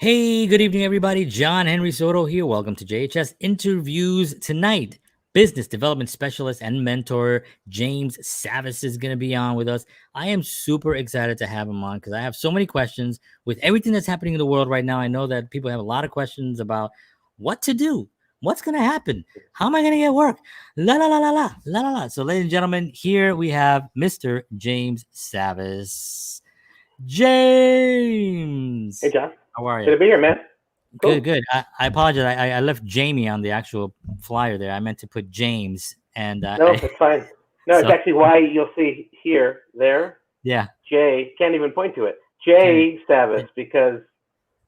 Hey, good evening, everybody. John Henry Soto here. Welcome to JHS Interviews tonight. Business development specialist and mentor James Savas is going to be on with us. I am super excited to have him on because I have so many questions with everything that's happening in the world right now. I know that people have a lot of questions about what to do, what's going to happen, how am I going to get work, la la la la la la la la. So, ladies and gentlemen, here we have Mr. James Savas. Hey, James, John. how are Good you? to be here, man. Good, Cool. good. I apologize. I left Jamie on the actual flyer there. I meant to put James, and No, it's fine. No, it's so actually why you'll see here, there, yeah. Jay, can't even point to it. Can Jay Savas, because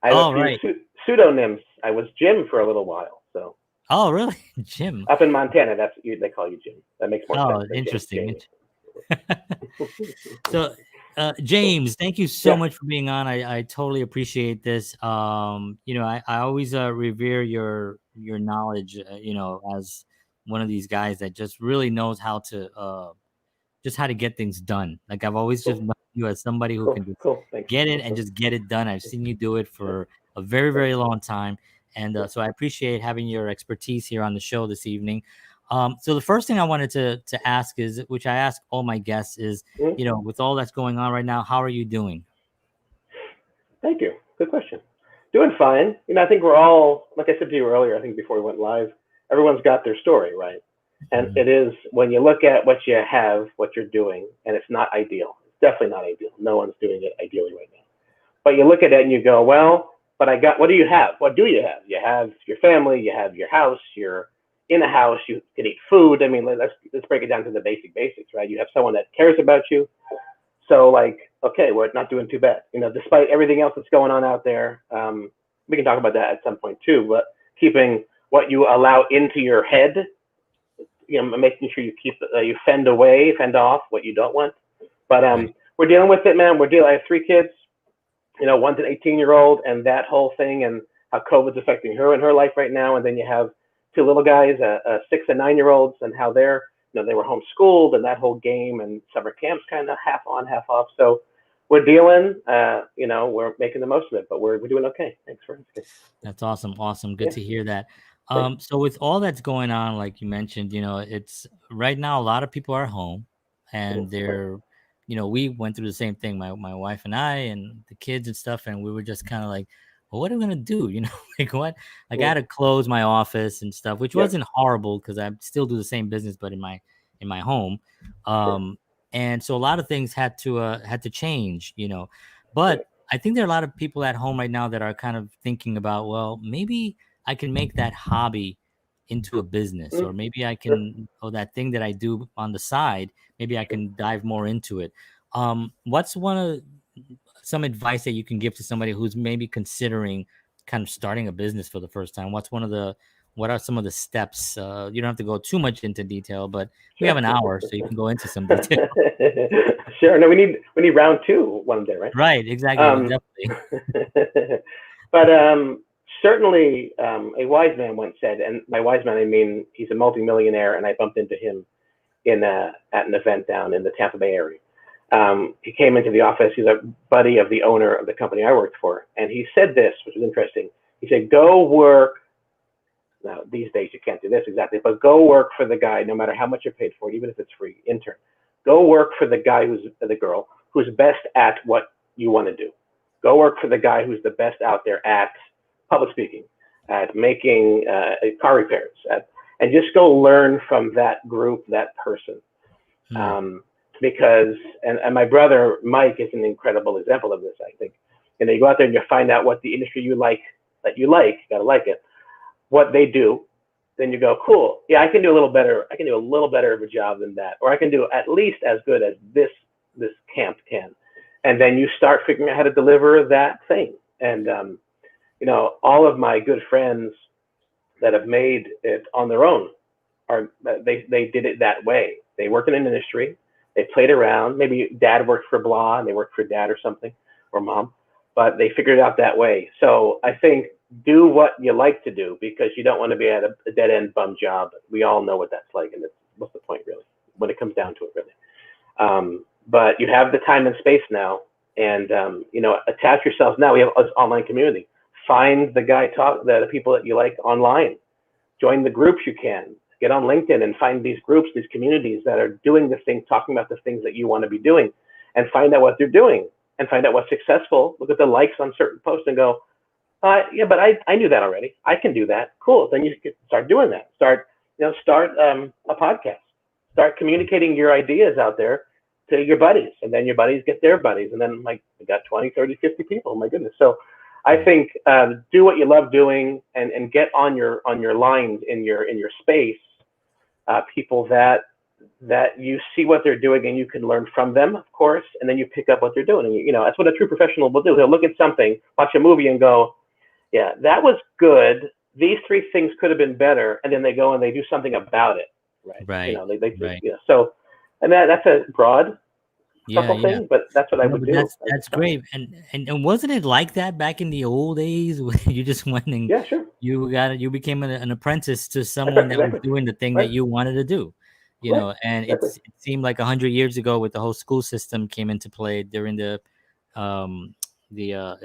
I have a oh few right. pseudonyms. I was Jim for a little while. So Oh really, Jim. up in Montana, they call you Jim. That makes more sense Oh, than interesting. Jamie. So, Cool. James, thank you so Yeah. much for being on. I totally appreciate this. I always revere your knowledge. As one of these guys that just really knows how to just how to get things done. Like I've always just Cool. known you as somebody who Cool. can just Cool. Thanks. get it and just get it done. I've seen you do it Yeah. for a very, Yeah. very long time. And Yeah. so I appreciate having your expertise here on the show this evening. So the first thing I wanted to ask is, which I ask all my guests is, Mhm. with all that's going on right now, how are you doing? Thank you. Good question. Doing fine. I think we're all, like I said to you earlier, I think before we went live, everyone's got their story, right? And Mhm. it is when you look at what you have, what you're doing, and it's not ideal. It's definitely not ideal. No one's doing it ideally right now. But you look at it and you go, well, but what do you have? What do you have? You have your family, you have your house, you're in a house, you can eat food. I mean, let's break it down to the basics, right? You have someone that cares about you, so like, okay, we're not doing too bad. Despite everything else that's going on out there, we can talk about that at some point too. But keeping what you allow into your head, making sure you fend off what you don't want. But Right. we're dealing with it, man. I have three kids. One's an 18-year-old, and that whole thing, and how COVID's affecting her and her life right now. And then you have two little guys, a 6 and 9-year-olds, and how they were homeschooled, and that whole game, and summer camps kind of half on, half off. So we're dealing. We're making the most of it, but we're doing okay. Thanks for asking. That's awesome. Awesome. Good Yeah, to hear that. thanks. So with all that's going on, like you mentioned, it's right now a lot of people are home and Right. we went through the same thing, my wife and I and the kids and stuff, and we were just kind of like, well, what are we gonna do? Like what? Like I Mm. had to close my office and stuff, which Yep. wasn't horrible because I still do the same business, but in my home. Sure. And so a lot of things had to change. Right. But I think there are a lot of people at home right now that are kind of thinking about, well, maybe I can make that hobby into a business, Mm. or maybe I Sure. can, or that thing that I do on the side, maybe I Sure. can dive more into it. What's one of some advice that you can give to somebody who's maybe considering kind of starting a business for the first time? What are some of the steps? You don't have to go too much into detail, but we have Sure. an hour, so you can go into some detail. Sure. No, we need round two one day, right? Right, exactly, Um, definitely. but certainly, a wise man once said, and by wise man I mean he's a multimillionaire, and I bumped into him at an event down in the Tampa Bay area. He came into the office. He's a buddy of the owner of the company I worked for, and he said this, which was interesting. He said, "Go work." Now these days you can't do this exactly, but go work for the guy, no matter how much you're paid for it, even if it's free. Intern, go work for the guy who's the girl who's best at what you want to do. Go work for the guy who's the best out there at public speaking, at making car repairs, and just go learn from that group, that person. Hmm. Um, because, and my brother Mike is an incredible example of this. I think, you go out there and you find out what the industry you gotta like it, what they do, then you go, cool, yeah, I can do a little better. I can do a little better of a job than that, or I can do at least as good as this camp can. And then you start figuring out how to deliver that thing. And all of my good friends that have made it on their own are they did it that way. They worked in an industry, they played around. Maybe dad worked for blah, and they worked for dad or something, or mom, but they figured it out that way. So I think do what you like to do, because you don't want to be at a dead end bum job. We all know what that's like, and what's the point really when it comes down to it, really. But you have the time and space now, and attach yourselves now. We have this online community. find the people that you like online, join the groups you can, get on LinkedIn and find these groups, these communities that are doing the things, talking about the things that you want to be doing, and find out what they're doing and find out what's successful. Look at the likes on certain posts and go, yeah, but I knew that already. I can do that. Cool. Then you can start doing that. Start a podcast. Start communicating your ideas out there to your buddies, and then your buddies get their buddies, and then like we got 20, 30, 50 people. Oh my goodness. So I think do what you love doing, and get on your lines in your space, people that you see what they're doing and you can learn from them, of course, and then you pick up what they're doing. And that's what a true professional will do. He'll look at something, watch a movie, and go, yeah, that was good. These 3 things could have been better, and then they go and they do something about it. Right. Right. So, and that's a broad Yeah. thing, but that's what I would do. That's great. And wasn't it like that back in the old days when you just went and yeah, sure. you became an apprentice to someone that was doing the thing that you wanted to do, and it seemed like 100 years ago with the whole school system came into play during the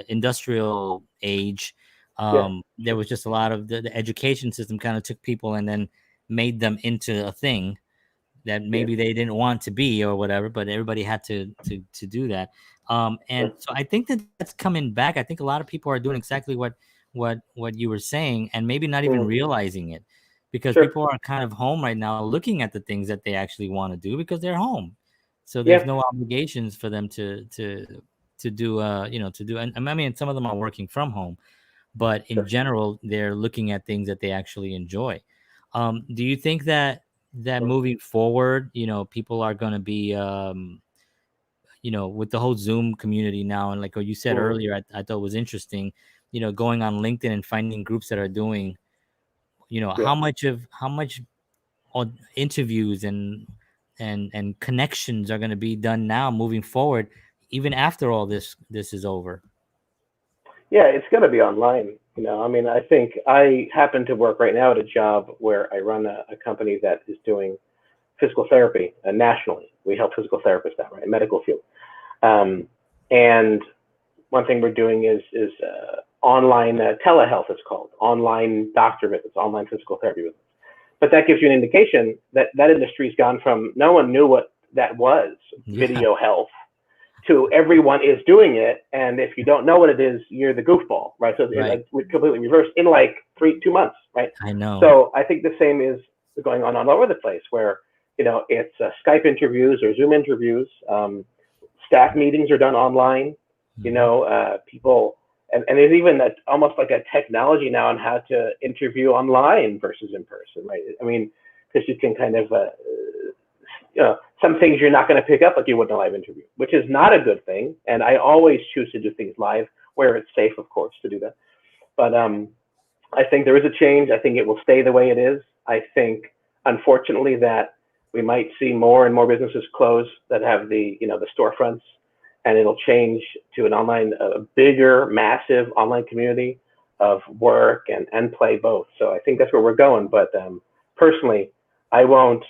industrial age. There was just a lot of the education system kind of took people and then made them into a thing that maybe they didn't want to be or whatever, but everybody had to do that. And so I think that's coming back. I think a lot of people are doing exactly what you were saying, and maybe not even realizing it, because people are kind of home right now looking at the things that they actually want to do because they're home. So there's no obligations for them to do, and I mean, some of them are working from home, but in general, they're looking at things that they actually enjoy. Do you think that moving forward, people are going to be, with the whole Zoom community now, and like what you said earlier, I thought was interesting, going on LinkedIn and finding groups that are doing, how much interviews and connections are going to be done now moving forward, even after all this is over? Yeah, it's going to be online. I mean, I think I happen to work right now at a job where I run a company that is doing physical therapy nationally. We help physical therapists out, right, medical field. And one thing we're doing is online telehealth. It's called online doctor visits, online physical therapy visits. But that gives you an indication that industry's gone from no one knew what that was, video health, to everyone is doing it, and if you don't know what it is, you're the goofball, right? So it's like completely reversed in like 2 months, right? I know. So I think the same is going on all over the place, where it's Skype interviews or Zoom interviews. Staff meetings are done online. People, and there's even almost like a technology now on how to interview online versus in person, right? I mean, because you can kind of some things you're not going to pick up like you would in a live interview, which is not a good thing. And I always choose to do things live where it's safe, of course, to do that. But I think there is a change. I think it will stay the way it is. I think, unfortunately, that we might see more and more businesses close that have the storefronts, and it'll change to an online, a bigger, massive online community of work and play both. So I think that's where we're going. But personally, I won't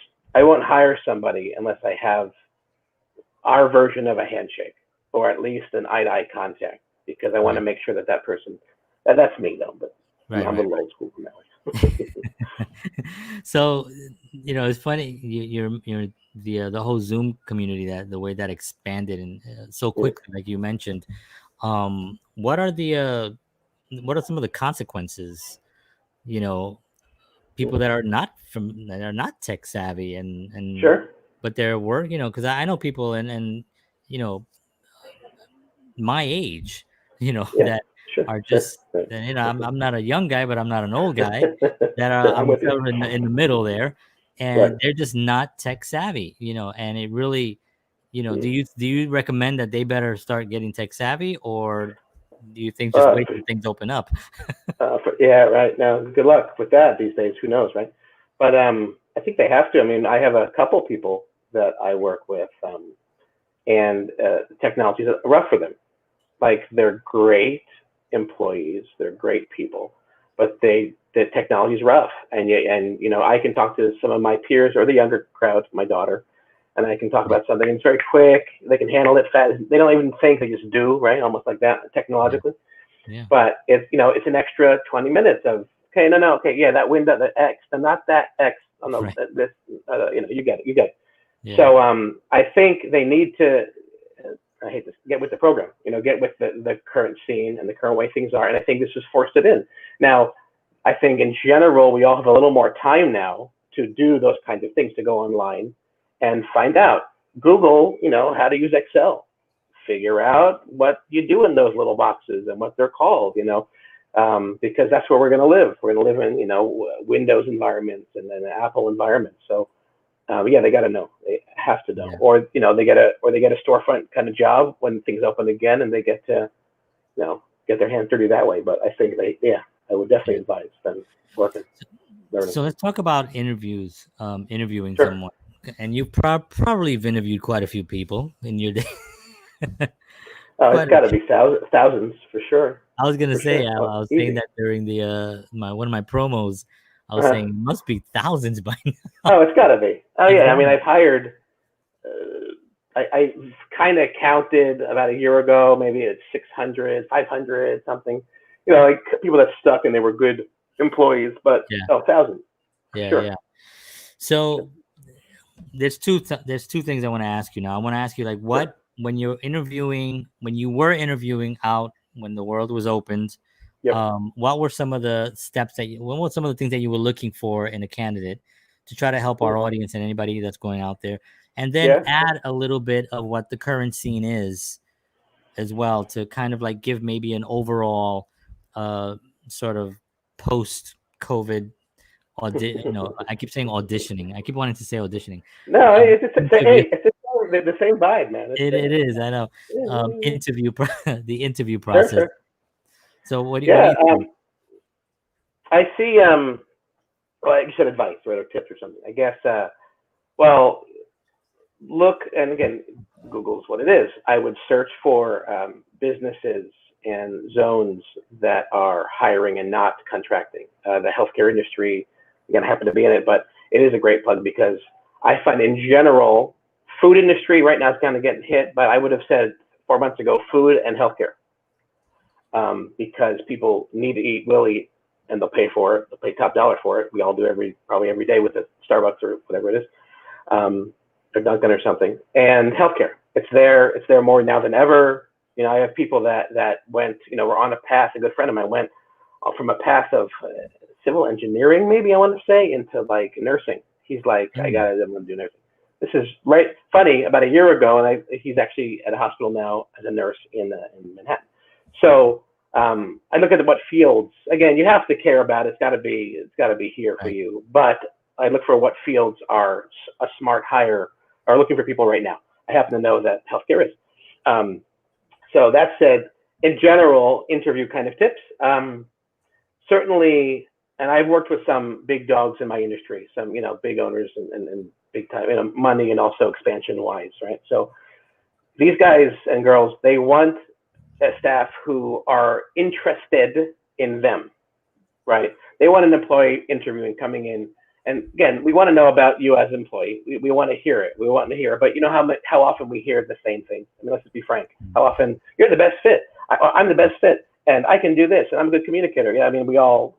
hire somebody unless I have our version of a handshake, or at least an eye-to-eye contact, because I want to make sure that person, that's me though, but I'm a little old school from that way. So, it's funny, you're the whole Zoom community, that the way that expanded and so quickly, like you mentioned. What are some of the consequences? People that are not tech savvy and Sure. But their work, because I know people and my age, that are just, I'm not a young guy, but I'm not an old guy, that I'm sort of in the middle there, and they're just not tech savvy, and it really, do you recommend that they better start getting tech savvy, or do you think just wait till things open up? Yeah, right. Now, good luck with that these days. Who knows, right? But I think they have to. I mean, I have a couple people that I work with, and technology is rough for them. Like, they're great employees, they're great people, but the technology is rough. And I can talk to some of my peers or the younger crowd, my daughter, and I can talk about something, and it's very quick. They can handle it fast. They don't even think, they just do, right? Almost like that technologically. Yeah. But it's, it's an extra 20 minutes of, okay, no, okay, yeah, that window, the X, and not that X on the Right. this, you get it. Yeah. So I think they need to, I hate this, get with the program, get with the current scene and the current way things are. And I think this has forced it in. Now, I think in general, we all have a little more time now to do those kinds of things, to go online and find out. Google, how to use Excel. Figure out what you do in those little boxes and what they're called, because that's where we're going to live. We're going to live in, Windows environments and then Apple environments. So, yeah, they got to know. They have to know, Yeah. or they get a storefront kind of job when things open again, and they get to, get their hands dirty that way. But I think I would definitely advise them working, learning. So let's talk about interviews, interviewing Sure. someone. And you've probably have interviewed quite a few people in your day. It's got to be thousands for sure. I was gonna For say, sure. I was Easy. saying that during the one of my promos. I was Uh-huh. saying it must be thousands by now. Oh, it's got to be. Oh, It's yeah. I mean, many. I've hired. I kind of counted about a year ago. Maybe it's 600, 500, something. Like people that stuck and they were good employees, but Yeah. thousands. Yeah, Sure. yeah. So there's two things I want to ask you now. I want to ask you, like, what when you were interviewing out when the world was opened, Yep. what were some of the steps what were some of the things that you were looking for in a candidate to try to help our audience and anybody that's going out there, and then Yeah. add a little bit of what the current scene is as well, to kind of like give maybe an overall sort of post COVID I keep saying auditioning. I keep wanting to say auditioning. No, it's Interview. it's the same vibe, man. It is. I know. Yeah. The interview Sure, process. sure. So what do Yeah. you think? I see. Well, like you said, advice, right, or tips or something. I guess. Well, look, and again, Google's what it is. I would search for businesses and zones that are hiring and not contracting. The healthcare industry, again, I happen to be in it, but it is a great plug because I find in general, food industry right now is kind of getting hit, but I would have said 4 months ago, food and healthcare, because people need to eat, will eat, and they'll pay for it. They'll pay top dollar for it. We all do probably every day with a Starbucks or whatever it is. Or Dunkin' or something, and healthcare. It's there more now than ever. I have people that went, were on a path. A good friend of mine went from a path of civil engineering, maybe I want to say, into like nursing. He's like, I'm gonna do nursing. This is right funny. About a year ago, and he's actually at a hospital now as a nurse in Manhattan. So I look at what fields. Again, you have to care about it. It's got to be here for you. But I look for what fields are a smart hire are looking for people right now. I happen to know that healthcare is. So that said, in general, interview kind of tips. Certainly, and I've worked with some big dogs in my industry, some big owners and big time money and also expansion wise, right? So these guys and girls, they want a staff who are interested in them, right? They want an employee interviewing coming in. And again, we want to know about you as an employee. We want to hear it. We want to hear it. But how often we hear the same thing? I mean, let's just be frank. How often you're the best fit? I'm the best fit, and I can do this, and I'm a good communicator. Yeah, I mean, we all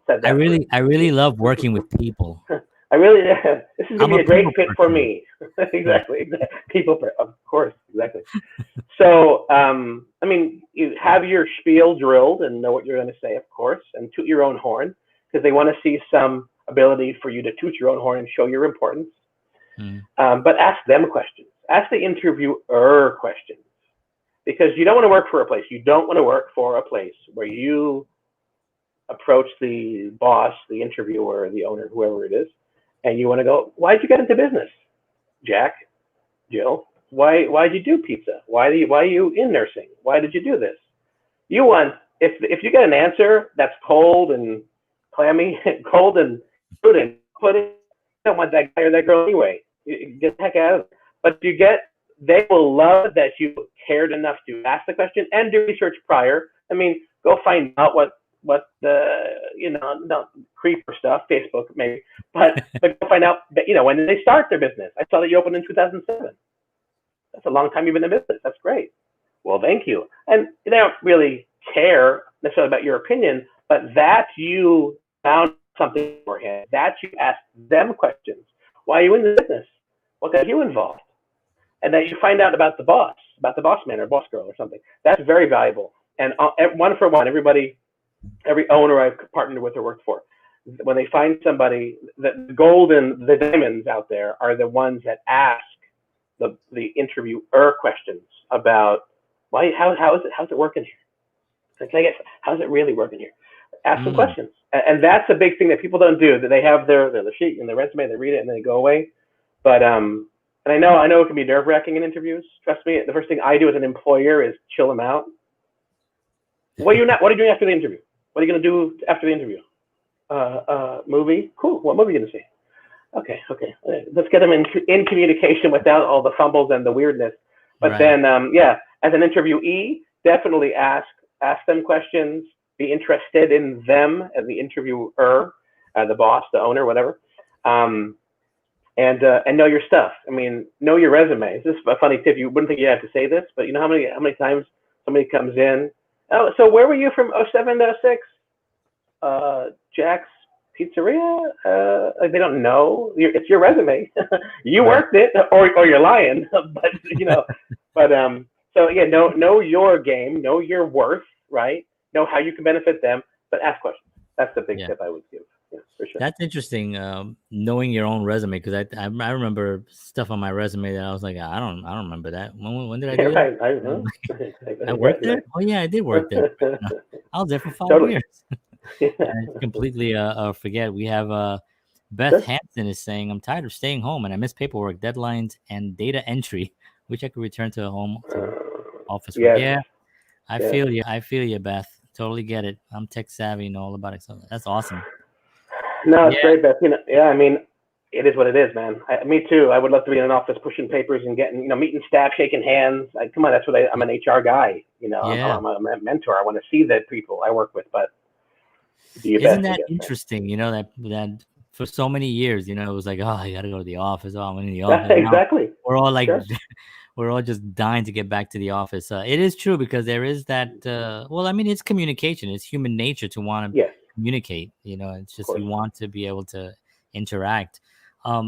said that. I really love working with people. I really, this is going to be a great fit for me. Exactly. People, of course, exactly. So, I mean, you have your spiel drilled and know what you're going to say, of course, and toot your own horn, because they want to see some ability for you to toot your own horn and show your importance. But ask them questions. Ask the interviewer questions, because you don't want to work for a place. You don't want to work for a place where you approach the boss, the interviewer, the owner, whoever it is, and you want to go, why'd you get into business, Jack, Jill? Why'd you do pizza? Why are you in nursing? Why did you do this? You want, if you get an answer that's cold and clammy, cold and food and put it, you don't want that guy or that girl anyway. You get the heck out of it. But they will love that you cared enough to ask the question and do research prior. I mean, go find out what the, not creeper stuff, Facebook maybe, but go find out that, when did they start their business? I saw that you opened in 2007. That's a long time you've been in business. That's great. Well, thank you. And they don't really care necessarily about your opinion, but that you found something beforehand, that you asked them questions. Why are you in the business? What got you involved? And that you find out about the boss man or boss girl or something. That's very valuable. And one for one, every owner I've partnered with or worked for, when they find somebody, the diamonds out there are the ones that ask the interviewer questions about how's it working here? Can I get, how's it really working here? Ask some questions. And that's a big thing that people don't do, that they have their sheet and their resume, they read it and then they go away. But and I know it can be nerve-wracking in interviews. Trust me, the first thing I do as an employer is chill them out. What are you doing after the interview? What are you going to do after the interview? Movie? Cool. What movie are you going to see? Okay. Let's get them in communication without all the fumbles and the weirdness. But then, as an interviewee, definitely ask them questions. Be interested in them as the interviewer, the boss, the owner, whatever. And know your stuff. I mean, know your resume. This is a funny tip. You wouldn't think you had to say this, but you know how many times somebody comes in? Oh, so where were you from 07 to 06? Jack's Pizzeria? They don't know. It's your resume. You worked it, or you're lying. So yeah, know your game, know your worth, right? Know how you can benefit them, but ask questions. That's the big tip I would give. Yeah, for sure. That's interesting. Knowing your own resume, because I remember stuff on my resume that I was like, I don't remember that. When did I do that? I worked there. Oh yeah, I did work there. I was there for 5 years. I completely forget. We have Beth Hansen is saying, I'm tired of staying home and I miss paperwork, deadlines, and data entry. Wish I could return to office work. Yeah, I feel you, Beth. Totally get it. I'm tech savvy and all about it. So that's awesome. No, it's great, Beth. I mean, it is what it is, man. Me too. I would love to be in an office pushing papers and getting, meeting staff, shaking hands. Come on, that's what I'm an HR guy. I'm a mentor. I want to see the people I work with, but isn't that interesting? That for so many years, it was like, oh, you got to go to the office. Oh, I'm in the office. Exactly. Now, we're all like, we're all just dying to get back to the office. It is true, because there is that. It's communication. It's human nature to want to communicate. It's just you want to be able to interact.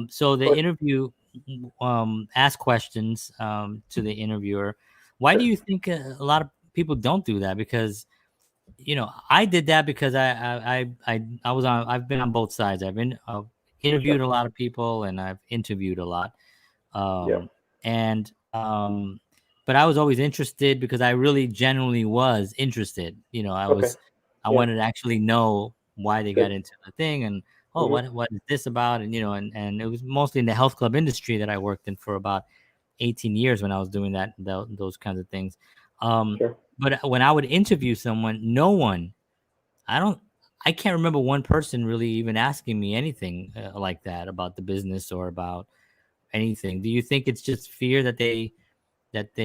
So the interview, ask questions to the interviewer. Why do you think a lot of people don't do that? Because I did that because I've been on both sides. I've been interviewed a lot of people and I've interviewed a lot. But I was always interested because I really genuinely was interested. I wanted to actually know why they got into the thing and what is this about? And and it was mostly in the health club industry that I worked in for about 18 years when I was doing those kinds of things. But when I would interview someone, I can't remember one person really even asking me anything like that about the business or about anything. Do you think it's just fear that they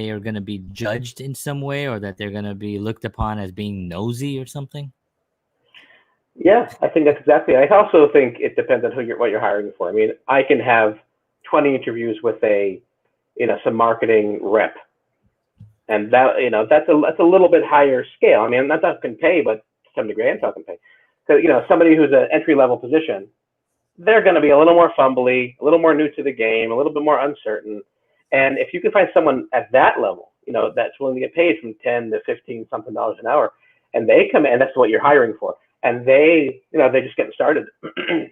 are going to be judged in some way, or that they're going to be looked upon as being nosy or something? Yeah, I think that's exactly. I also think it depends on what you're hiring for. I mean, I can have 20 interviews with some marketing rep. And that, that's a little bit higher scale. I mean, I'm not talking pay, but to some degree, I'm talking pay. Because, somebody who's an entry-level position, they're going to be a little more fumbly, a little more new to the game, a little bit more uncertain. And if you can find someone at that level, that's willing to get paid from 10 to 15 something dollars an hour, and they come in, that's what you're hiring for. And they're just getting started. And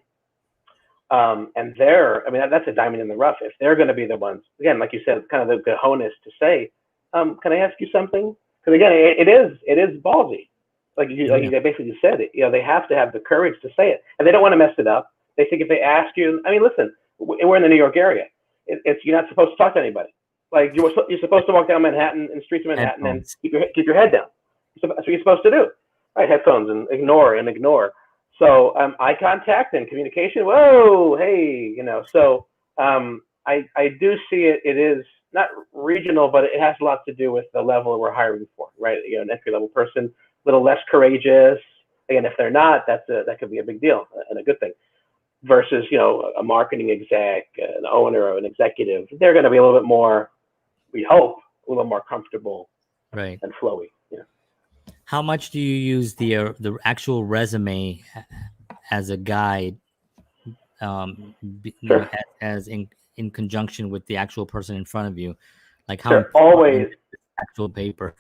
that's a diamond in the rough. If they're going to be the ones, again, like you said, it's kind of the cojones to say, can I ask you something? Because again, it is ballsy. Like you basically just said it. They have to have the courage to say it, and they don't want to mess it up. They think if they ask you, I mean, listen, we're in the New York area. You're not supposed to talk to anybody. Like you're supposed to walk down Manhattan and streets of Manhattan and keep your head down. That's what you're supposed to do. Right, headphones and ignore. So eye contact and communication. Whoa, hey, So I do see it. It is not regional, but it has a lot to do with the level we're hiring for, right? An entry-level person, a little less courageous. Again, if they're not, that could be a big deal and a good thing. Versus, a marketing exec, an owner, or an executive, they're going to be a little bit more, we hope, a little more comfortable, right, and flowy. How much do you use the actual resume as a guide? You know, Sure. as in conjunction with the actual person in front of you, like how Sure. important Always. is this actual paper?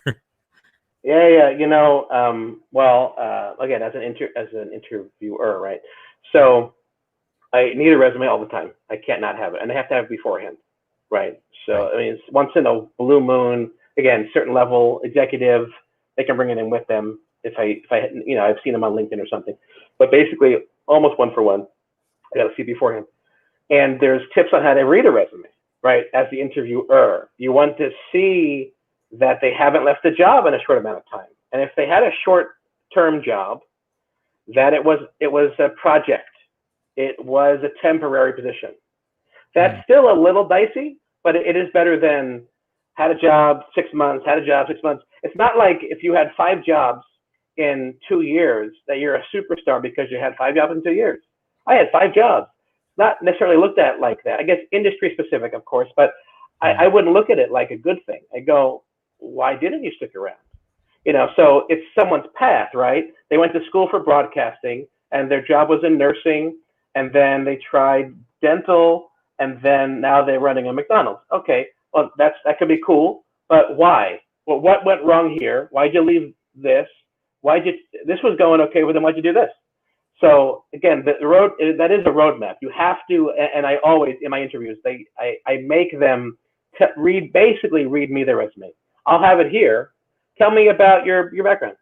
Yeah, yeah. Well, again, as an interviewer, right? So I need a resume all the time. I can't not have it, and I have to have it beforehand, right? So Right. I mean, it's once in a blue moon. Again, certain level executive, they can bring it in with them if I I've seen them on LinkedIn or something. But basically, almost one for one, I got to see beforehand. And there's tips on how to read a resume, right? As the interviewer, you want to see that they haven't left the job in a short amount of time, and if they had a short-term job, that it was a project, it was a temporary position. That's Hmm. still a little dicey, but it is better than had a job 6 months, had a job 6 months. It's not like if you had 5 jobs in 2 years that you're a superstar because you had 5 jobs in 2 years. I had 5 jobs. Not necessarily looked at like that. I guess industry specific, of course, but Yeah. I wouldn't look at it like a good thing. I go, why didn't you stick around? So it's someone's path, right? They went to school for broadcasting and their job was in nursing, and then they tried dental, and then now they're running a McDonald's. Okay, well that could be cool, but why? Well, what went wrong here? Why'd you leave this? Why'd you? This was going okay, but then why'd you do this? So again, the road that is a roadmap. You have to, and I always in my interviews, I make them basically read me their resume. I'll have it here. Tell me about your background.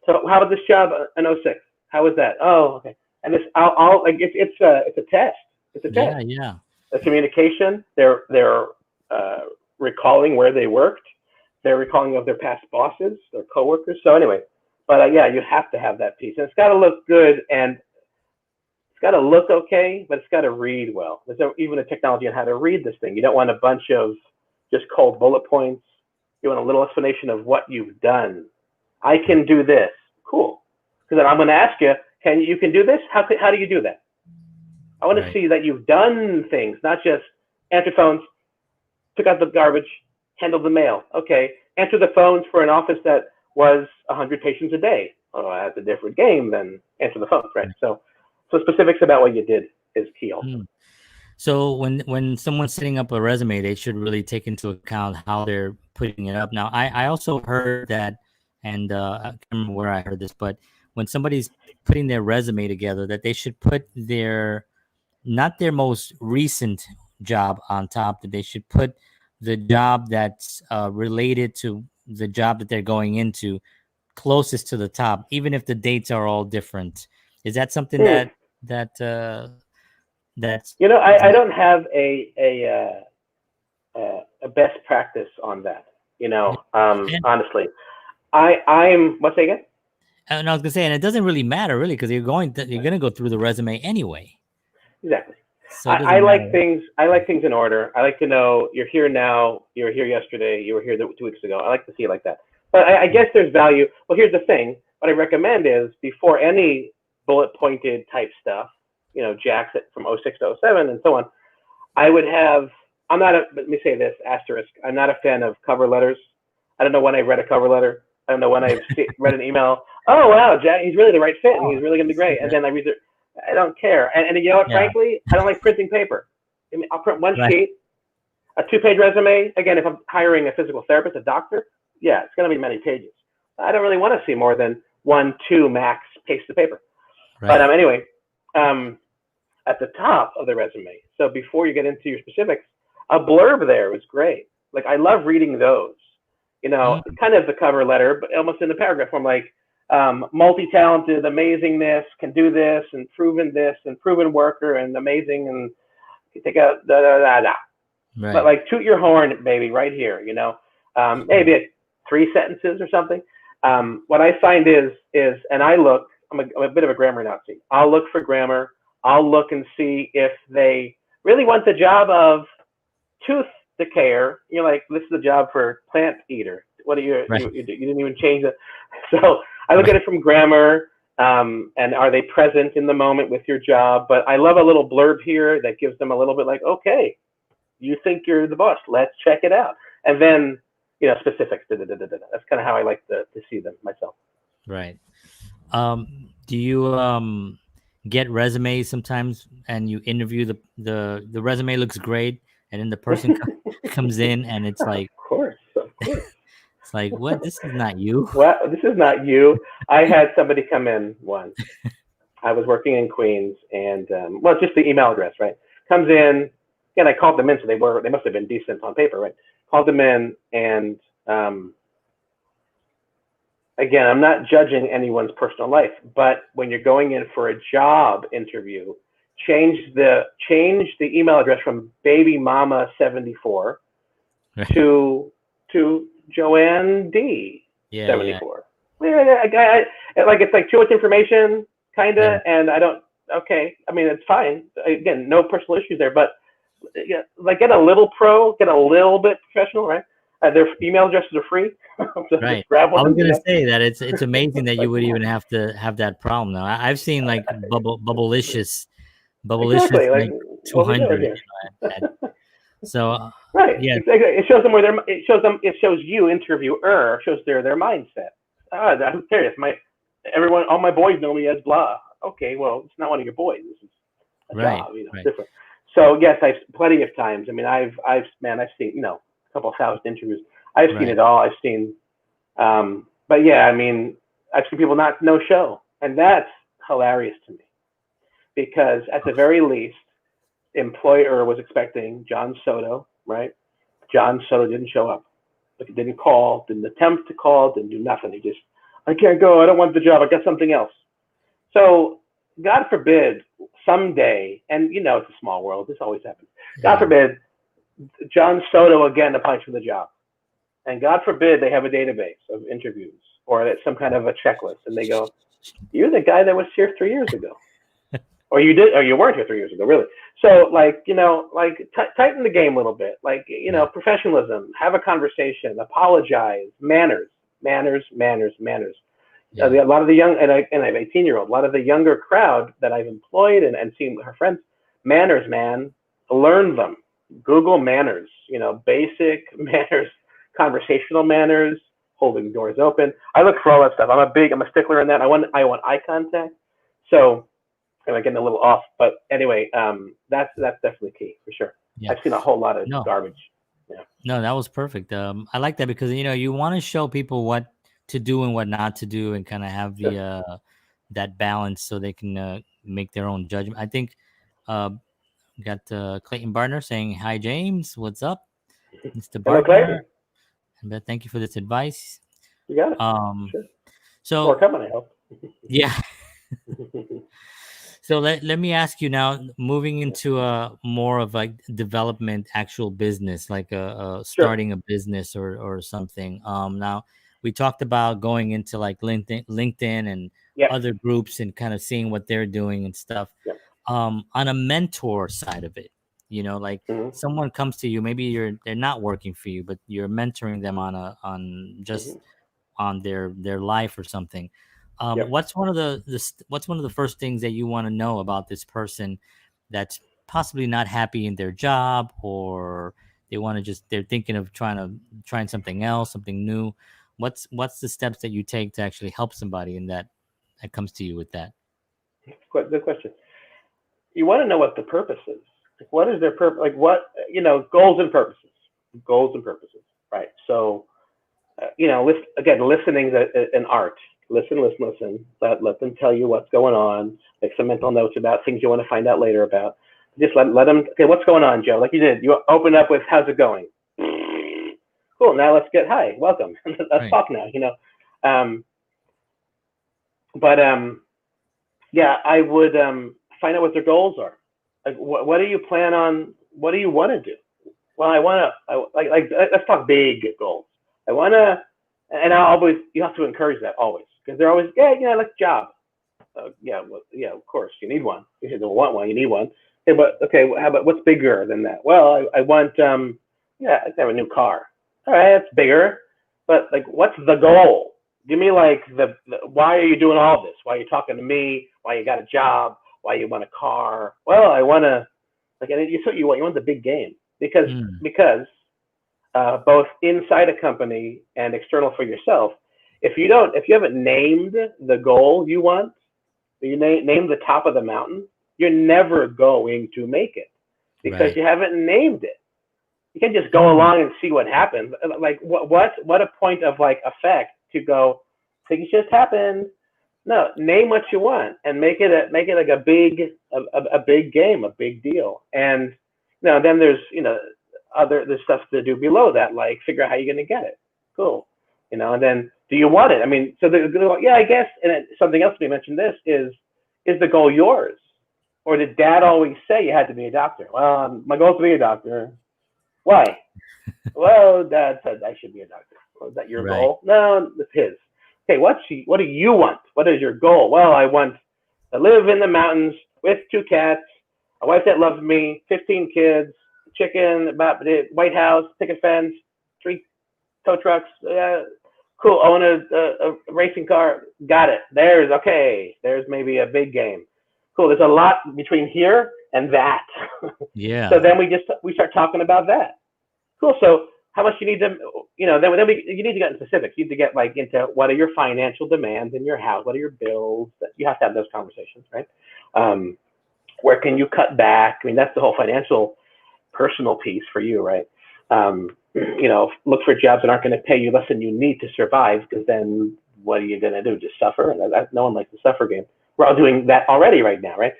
So how about this job in '06? How was that? Oh, okay. And this, I'll like it's a test. It's a test. Yeah. Yeah. The communication. They're uh, recalling where they worked. They're recalling of their past bosses, their coworkers. So anyway, but yeah, you have to have that piece, and it's got to look good, and it's got to look okay, but it's got to read well. There's even a technology on how to read this thing. You don't want a bunch of just cold bullet points. You want a little explanation of what you've done. I can do this. Cool. Because then I'm going to ask you, you can do this? How do you do that? I want to Right. see that you've done things, not just answered phones, took out the garbage, handled the mail. Okay, answer the phones for an office that was 100 patients a day. Oh, that's a different game than answer the phones, right? So specifics about what you did is key also. Hmm. So when someone's setting up a resume, they should really take into account how they're putting it up. Now, I also heard that, and I can't remember where I heard this, but when somebody's putting their resume together, that they should put their not their most recent job on top, that they should put the job that's related to the job that they're going into closest to the top, even if the dates are all different. Is that something Hmm. that that's I don't have a best practice on that. yeah. Honestly, I'm what's that again? And I was gonna say, and it doesn't really matter really because you're gonna go through the resume anyway, Exactly. so it I doesn't like matter. things. I like things in order. I like to know you're here now. You were here yesterday. You were here 2 weeks ago. I like to see it like that. But I guess there's value. Well, here's the thing. What I recommend is before any bullet pointed type stuff, jacks it from '06 to '07 and so on. I would have. I'm not a. Let me say this asterisk. I'm not a fan of cover letters. I don't know when I read a cover letter. I don't know when I've read an email. Oh wow, Jack, he's really the right fit, and Oh, he's really going to be great. And okay. then I read it. I don't care. And you know what? Yeah, Frankly, I don't like printing paper. I mean, I'll print one right. sheet, a 2-page resume. Again, if I'm hiring a physical therapist, a doctor, yeah, it's going to be many pages. I don't really want to see more than 1, 2 max pages of paper. But Right. anyway, um, at the top of the resume. So before you get into your specifics, a blurb there is great. Like I love reading those. Mm, Kind of the cover letter, but almost in the paragraph form, like multi-talented, amazingness, can do this, and proven worker, and amazing, and you take out da da da da. But right. like toot your horn, baby, right here. Maybe 3 sentences or something. What I find and I'm a bit of a grammar Nazi. I'll look for grammar. I'll look and see if they really want the job of tooth decayer. You're like, this is the job for plant eater. What do Right. you didn't even change it. So I look Right. at it from grammar. And are they present in the moment with your job? But I love a little blurb here that gives them a little bit like, okay, you think you're the boss. Let's check it out. And then specifics. That's kind of how I like to see them myself. Right. Do you get resumes sometimes, and you interview the resume looks great, and then the person comes in, and it's Of like course, of course. it's like, what? This is not you. Well, this is not you. I had somebody come in once. I was working in Queens, and just the email address, right? Comes in, and I called them in, so they must have been decent on paper, right? Called them in, and again, I'm not judging anyone's personal life, but when you're going in for a job interview, change the email address from baby mama 74 to Joanne D 74. Yeah. Like it's like too much information, kind of, and I don't. Okay, I mean it's fine. Again, no personal issues there, but like get a little bit professional, right? Their email addresses are free. Right. Grab one, I was gonna say that it's amazing that you would even have to have that problem. Though I've seen like Bubblicious exactly, like like what we doing 200. here? So right, yeah, exactly. It shows them it shows you interviewer shows their mindset. Who cares? All my boys know me as blah. Okay, well, it's not one of your boys. This is a job, different. So yes, I've plenty of times. I mean, I've seen a couple thousand interviews. I've seen it all. I've seen, but yeah, I mean, I've seen people not no show, and that's hilarious to me, because at the very least, employer was expecting John Soto, right? John Soto didn't show up. Like, he didn't call, didn't attempt to call, didn't do nothing. He just, I can't go. I don't want the job. I got something else. So God forbid someday, and it's a small world. This always happens. God forbid John Soto again applies for the job. And God forbid they have a database of interviews or some kind of a checklist. And they go, you're the guy that was here 3 years ago. Or you weren't here 3 years ago, really. So tighten the game a little bit. Professionalism, have a conversation, apologize, manners. Yeah. A lot of the young, and I have 18-year-old, a lot of the younger crowd that I've employed and seen her friends, manners, man, learn them. Google manners, basic manners, conversational manners, holding doors open. I look for all that stuff. I'm a stickler in that. I want eye contact. So I'm getting a little off, but anyway, that's definitely key for sure. Yeah. I've seen a whole lot of garbage. Yeah. No, that was perfect. I like that because you want to show people what to do and what not to do, and kind of have the that balance so they can make their own judgment. I think we got Clayton Barner saying, "Hi James, what's up, Mr. Barner?" Hello, Clayton. And thank you for this advice. You got it. Sure. So more coming, I hope. Yeah. So let me ask you now, moving into more of like development, actual business, like starting a business or something. Now we talked about going into like LinkedIn and other groups and kind of seeing what they're doing and stuff. On a mentor side of it, someone comes to you, maybe they're not working for you, but you're mentoring them on their life or something. What's one of the first things that you want to know about this person that's possibly not happy in their job, or they're thinking of trying something else, something new? What's the steps that you take to actually help somebody in that comes to you with that? Good question. You want to know what the purpose is. Like, what is their purpose? Like, what, goals and purposes, right? So, listening is an art. Listen. Let them tell you what's going on. Make some mental notes about things you want to find out later about. Just let them. Okay, what's going on, Joe? Like you did. You open up with, "How's it going?" Cool. Now let's get hi. Welcome. Let's talk now. I would find out what their goals are. Like, what do you plan on? What do you want to do? Well, let's talk big goals. I want to, and you have to encourage that always, because they're always, like job. Of course, you need one. You don't want one, you need one. Okay, how about what's bigger than that? Well, I want, I have a new car. All right, that's bigger, but like, what's the goal? Give me like why are you doing all this? Why are you talking to me? Why you got a job? Why you want a car? Well, I want to, like, you want the big game because both inside a company and external for yourself. If you haven't named the goal you want, you name the top of the mountain, you're never going to make it because you haven't named it. You can't just go along and see what happens. Like what a point of like effect to go, things just happened. No, name what you want and make it like a big game, a big deal. And then there's there's stuff to do below that, like figure out how you're going to get it. Cool. And then do you want it? I mean, so I guess, and something else we mentioned this is the goal yours? Or did dad always say you had to be a doctor? Well, my goal is to be a doctor. Why? Well, dad said I should be a doctor. Well, is that your goal? No, it's his. Okay, what do you want? What is your goal? Well, I want to live in the mountains with 2 cats, a wife that loves me, 15 kids, chicken, White House, picket fence, 3 tow trucks. Cool. Own a racing car. Got it. There's maybe a big game. Cool. There's a lot between here and that. Yeah. So then we start talking about that. Cool. So how much you need to, you need to get into specifics. You need to get like into what are your financial demands in your house? What are your bills? You have to have those conversations, right? Where can you cut back? I mean, that's the whole financial personal piece for you, right? Look for jobs that aren't going to pay you less than you need to survive, because then what are you going to do? Just suffer? No one likes the suffer game. We're all doing that already right now, right?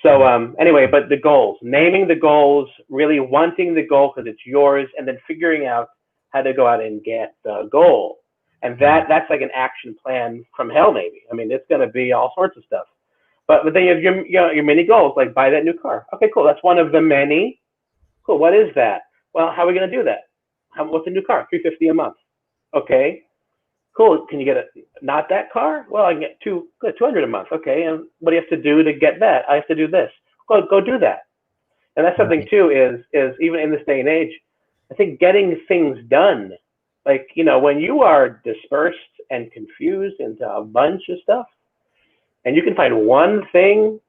So anyway, but the goals, naming the goals, really wanting the goal because it's yours, and then figuring out how to go out and get the goal. And that's like an action plan from hell, maybe. I mean, it's going to be all sorts of stuff. But then you have your mini goals, like buy that new car. Okay, cool. That's one of the many. Cool. What is that? Well, how are we going to do that? What's a new car? $350 a month. Okay. Cool. Can you get not that car? Well, I can get $200 a month. Okay. And what do you have to do to get that? I have to do this. Go do that. And that's something too, is even in this day and age, I think getting things done, like, when you are dispersed and confused into a bunch of stuff, and you can find one thing,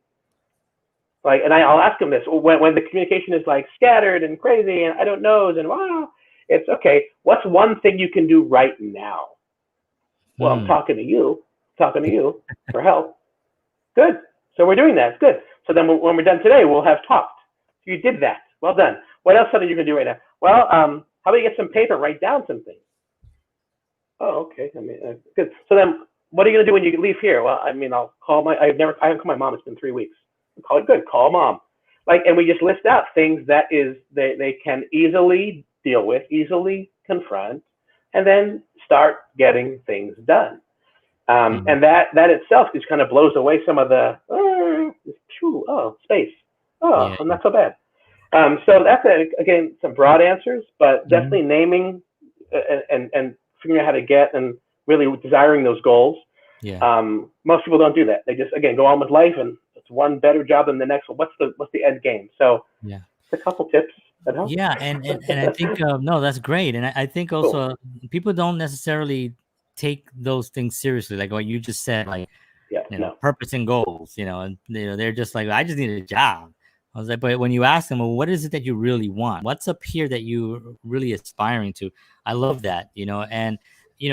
like, and I'll ask them this, when the communication is like scattered and crazy and I don't know, and wow, it's okay. What's one thing you can do right now? Well, I'm talking to you for help. Good. So we're doing that. Good. So then when we're done today, we'll have talked. You did that. Well done. What else are you going to do right now? Well, how about you get some paper, write down some things? Oh, okay. I mean, good. So then what are you going to do when you leave here? Well, I mean, I'll call I haven't called my mom. It's been 3 weeks. Call mom. And we just list out things that they can easily deal with, easily confront, and then start getting things done. And that itself just kind of blows away some of the space. I'm not so bad. So that's again some broad answers, but definitely naming and figuring out how to get and really desiring those goals. Most people don't do that. They just go on with life, and it's one better job than the next one. What's the end game? So a couple tips. And I think no, that's great. And I think also people don't necessarily take those things seriously, like what you just said, like purpose and goals. And they're just like, I just need a job. I was like, but when you ask them, well, what is it that you really want? What's up here that you're really aspiring to? I love that, and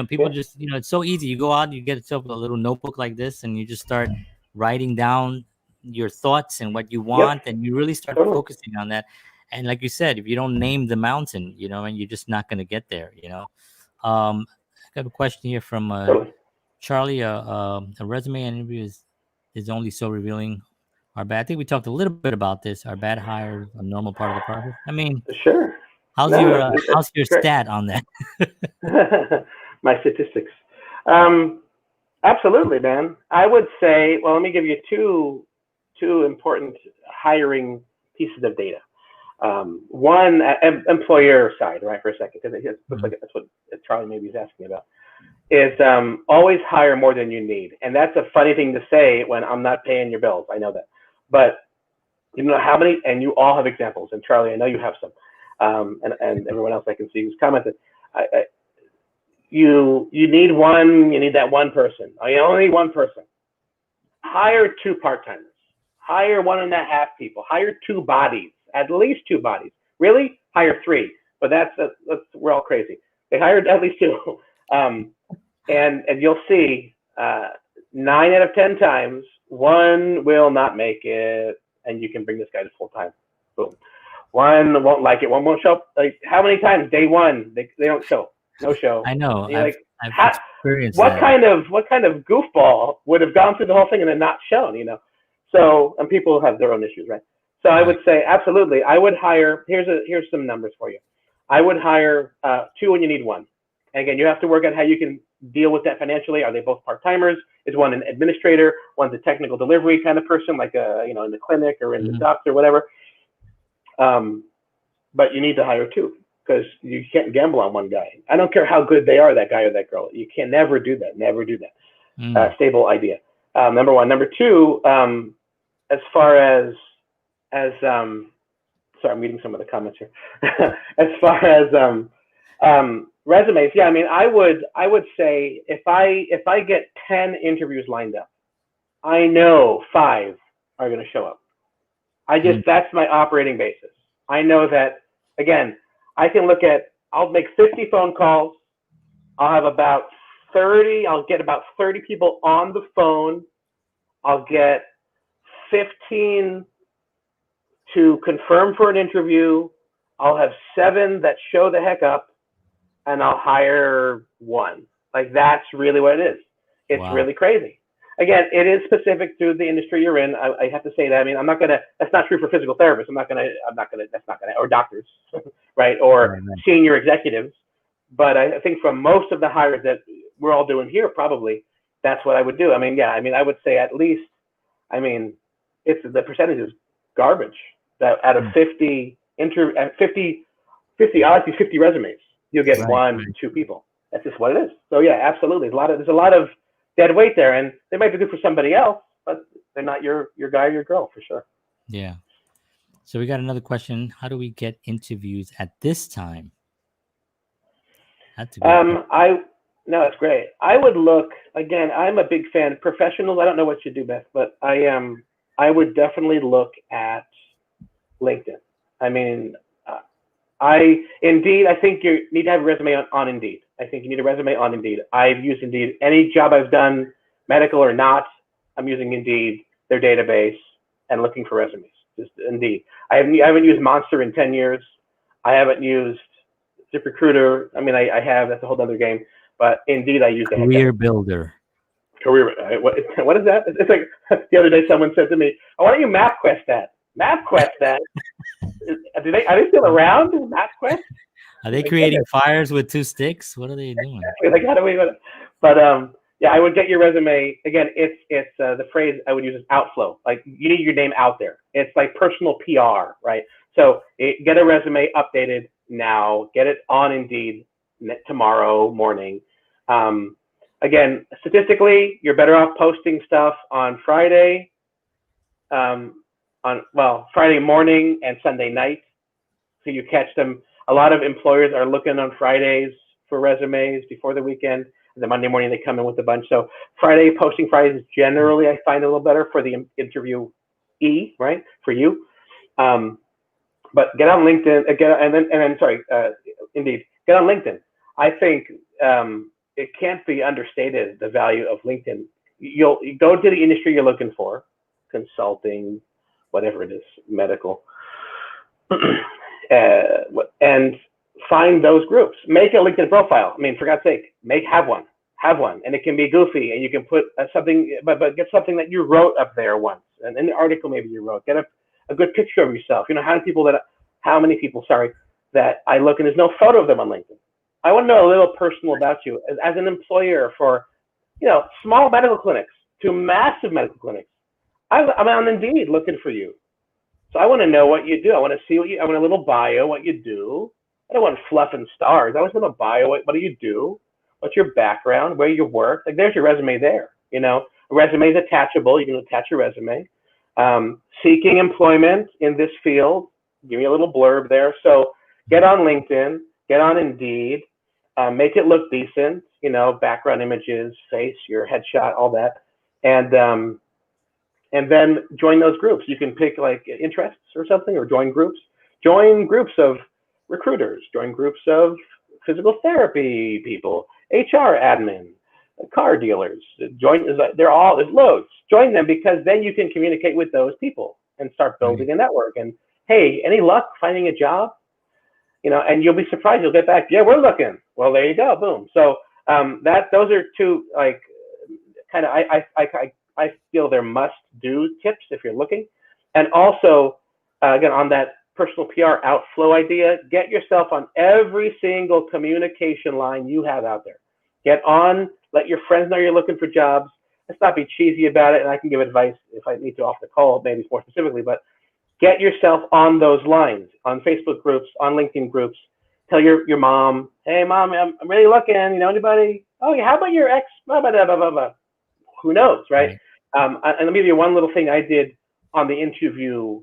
people just, it's so easy. You go out, you get yourself a little notebook like this, and you just start writing down your thoughts and what you want, and you really start focusing on that. And like you said, if you don't name the mountain, and you're just not going to get there, I got a question here from Charlie. A resume interview is only so revealing. Our bad. I think we talked a little bit about this. Our bad hire, a normal part of the process. I mean, sure. How's your stat on that? My statistics. Absolutely, man. I would say, well, let me give you two important hiring pieces of data. One, employer side, right, for a second, because it looks like that's what Charlie maybe is asking about, is always hire more than you need. And that's a funny thing to say when I'm not paying your bills. I know that. But you know how many, and you all have examples, and Charlie, I know you have some, and everyone else I can see who's commented. You need that one person. You only need one person. Hire 2 part-timers. Hire 1.5 people. Hire 2 bodies, at least 2 bodies. Really? Hire 3. but we're all crazy. They hired at least 2. And you'll see 9 out of 10 times, 1 will not make it, and you can bring this guy to full time. Boom. 1 won't like it. 1 won't show up. Like, how many times day 1 they don't show? No show. I know. I've experienced what that. kind of goofball would have gone through the whole thing and then not shown? So, and people have their own issues, right? So I would say absolutely. I would hire. Here's some numbers for you. I would hire 2 when you need 1. And again, you have to work out how you can deal with that financially. Are they both part-timers? Is one an administrator? One's a technical delivery kind of person, like in the clinic or in the doctor, whatever. But you need to hire 2 because you can't gamble on one guy. I don't care how good they are, that guy or that girl. You can never do that. Never do that. Stable idea. Number 1. Number 2, as far as sorry, I'm reading some of the comments here. As far as resumes, yeah, I mean, I would say if I get 10 interviews lined up, I know 5 are going to show up. That's my operating basis. I know that, again, I'll make 50 phone calls. I'll get about 30 people on the phone. I'll get 15 to confirm for an interview. I'll have 7 that show the heck up, and I'll hire 1. Like, that's really what it is. It's really crazy. Again, it is specific to the industry you're in. I have to say that. I mean, that's not true for physical therapists. Or doctors, right? Or senior executives. But I think from most of the hires that we're all doing here, probably that's what I would do. I mean, I would say at least, the percentage is garbage. That out of 50 resumes, you'll get 1, 2 people. That's just what it is. So yeah, absolutely. There's a lot of dead weight there, and they might be good for somebody else, but they're not your guy or your girl for sure. Yeah. So we got another question. How do we get interviews at this time? That's a good No, it's great. I would look, again, I'm a big fan of professionals. I don't know what you do best, but I would definitely look at LinkedIn. I mean, Indeed, I think you need to have a resume on Indeed. I think you need a resume on Indeed. I've used Indeed. Any job I've done, medical or not, I'm using Indeed, their database, and looking for resumes. Just Indeed. I haven't used Monster in 10 years. I haven't used ZipRecruiter. I mean, I have. That's a whole other game. But Indeed, I use the Career Builder. What is that? It's like the other day someone said to me, "Oh, why don't you MapQuest that?" MapQuest that. Are they still around? MapQuest? Are they creating fires with 2 sticks? What are they doing? Like, how do we? But yeah, I would get your resume. Again, it's the phrase I would use is outflow. Like, you need your name out there. It's like personal PR, right? So get a resume updated now. Get it on Indeed tomorrow morning. Again, statistically, you're better off posting stuff on Friday, Friday morning and Sunday night, so you catch them. A lot of employers are looking on Fridays for resumes before the weekend. And then Monday morning they come in with a bunch. So posting Fridays is generally, I find, a little better for the interviewee, right? For you. But get on LinkedIn. Indeed, get on LinkedIn. I think it can't be understated, the value of LinkedIn. You go to the industry you're looking for, consulting, whatever it is, medical, and find those groups. Make a LinkedIn profile. I mean, for God's sake, have one, and it can be goofy, and you can put something, but get something that you wrote up there once, and in the article maybe you wrote. Get a good picture of yourself. You know, how many people that I look and there's no photo of them on LinkedIn. I want to know a little personal about you as an employer for, small medical clinics to massive medical clinics. I'm on Indeed looking for you. So I want to know what you do. I want to see I want a little bio, what you do. I don't want fluff and stars. I want a bio. What do you do? What's your background? Where you work? Like, there's your resume there. A resume is attachable. You can attach your resume. Seeking employment in this field. Give me a little blurb there. So get on LinkedIn, get on Indeed, make it look decent, background images, face, your headshot, all that. And then join those groups. You can pick like interests or something, or join groups. Join groups of recruiters, join groups of physical therapy people, HR admin, car dealers. Join, there's loads. Join them because then you can communicate with those people and start building a network. And hey, any luck finding a job? And you'll be surprised. You'll get back. Yeah, we're looking. Well, there you go. Boom. So those are two kind of I feel they're must-do tips if you're looking. And also, again, on that personal PR outflow idea, get yourself on every single communication line you have out there. Get on, let your friends know you're looking for jobs. Let's not be cheesy about it, and I can give advice if I need to off the call, maybe more specifically, but get yourself on those lines, on Facebook groups, on LinkedIn groups. Tell your mom, hey, Mom, I'm really looking. Anybody? Oh, yeah, how about your ex? Blah, blah, blah, blah, blah. Who knows, right? And let me give you one little thing I did on the interview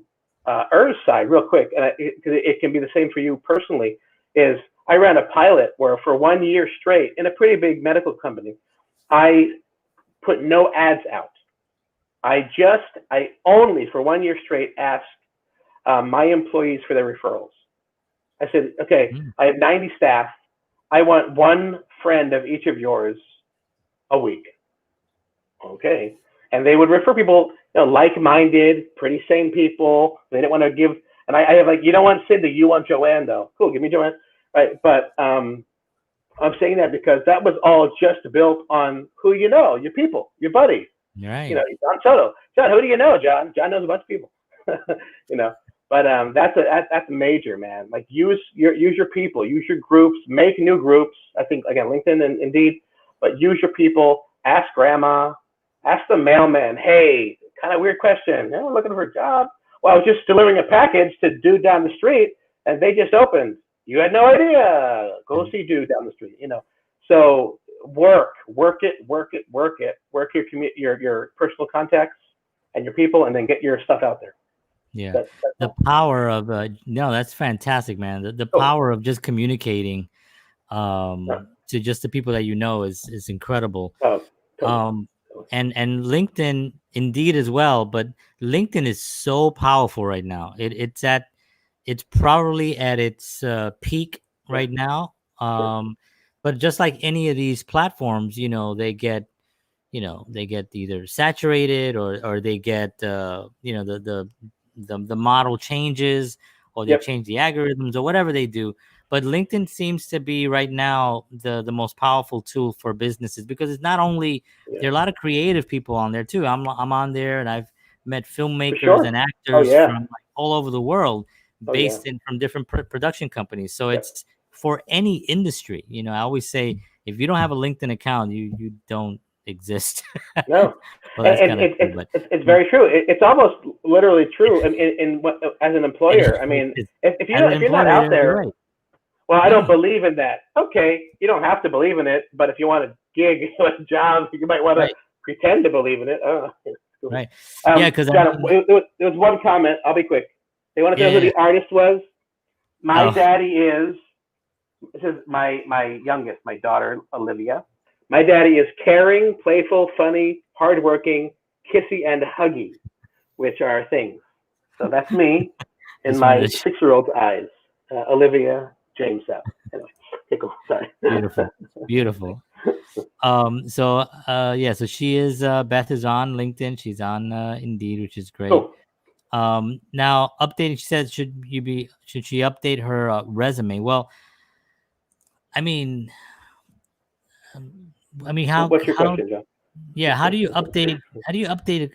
side real quick, and it can be the same for you personally, is I ran a pilot where for 1 year straight in a pretty big medical company, I put no ads out. I only for 1 year straight asked my employees for their referrals. I said, okay, I have 90 staff. I want one friend of each of yours a week. Okay. And they would refer people, like-minded, pretty sane people. They didn't want to give, and I have you don't want Cindy, you want Joanne though. Cool, give me Joanne. Right. But I'm saying that because that was all just built on who you know, your people, your buddy. Right. John Soto. John, who do you know, John? John knows a bunch of people. But that's major, man. Use your people, use your groups, make new groups. I think again, LinkedIn and Indeed, but use your people. Ask grandma, ask the mailman. Hey, kind of weird question. We're looking for a job. Well, I was just delivering a package to dude down the street, and they just opened. You had no idea. Go see dude down the street. So work it. Work your personal contacts and your people, and then get your stuff out there. Yeah, the power of that's fantastic, man. The power of just communicating to just the people that is incredible. And LinkedIn, Indeed as well, but LinkedIn is so powerful right now. It's probably at its peak right now. But just like any of these platforms, they get either saturated or they get the model changes, or they change the algorithms or whatever they do. But LinkedIn seems to be right now the most powerful tool for businesses, because it's not only there are a lot of creative people on there too. I'm on there, and I've met filmmakers and actors from all over the world, based from different production companies. So it's for any industry. I always say, if you don't have a LinkedIn account, you don't exist. No. Well, it's very true. It's almost literally true. As an employer, I mean, if you're not out there, right. Well, I don't believe in that. Okay, you don't have to believe in it, but if you want a gig, a job, you might want to pretend to believe in it. Oh, cool. Right. Because there was one comment. I'll be quick. They wanted to know who the artist was. My daddy is. This is my youngest, my daughter Olivia. My daddy is caring, playful, funny, hardworking, kissy, and huggy, which are things. So that's me in my 6-year-old's eyes. Olivia James Savas. Anyway, cool. Sorry. Beautiful. So she is Beth is on LinkedIn. She's on Indeed, which is great. Cool. Now updating. She said, should she update her resume? Well, I mean, how? What's your question, John? Yeah, how do you update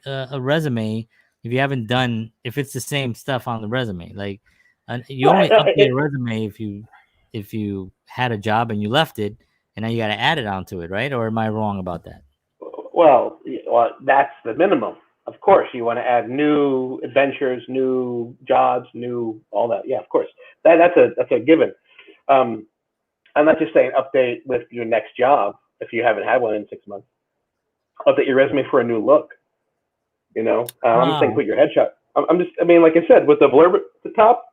a resume if it's the same stuff on the resume? You only update a resume if you had a job and you left it, and now you got to add it onto it, right? Or am I wrong about that? Well, that's the minimum. Of course, you want to add new adventures, new jobs, new all that. Yeah, of course, that's a given. I'm not just saying update with your next job if you haven't had one in 6 months. Update your resume for a new look. I'm just saying put your headshot. Like I said, with the blurb at the top,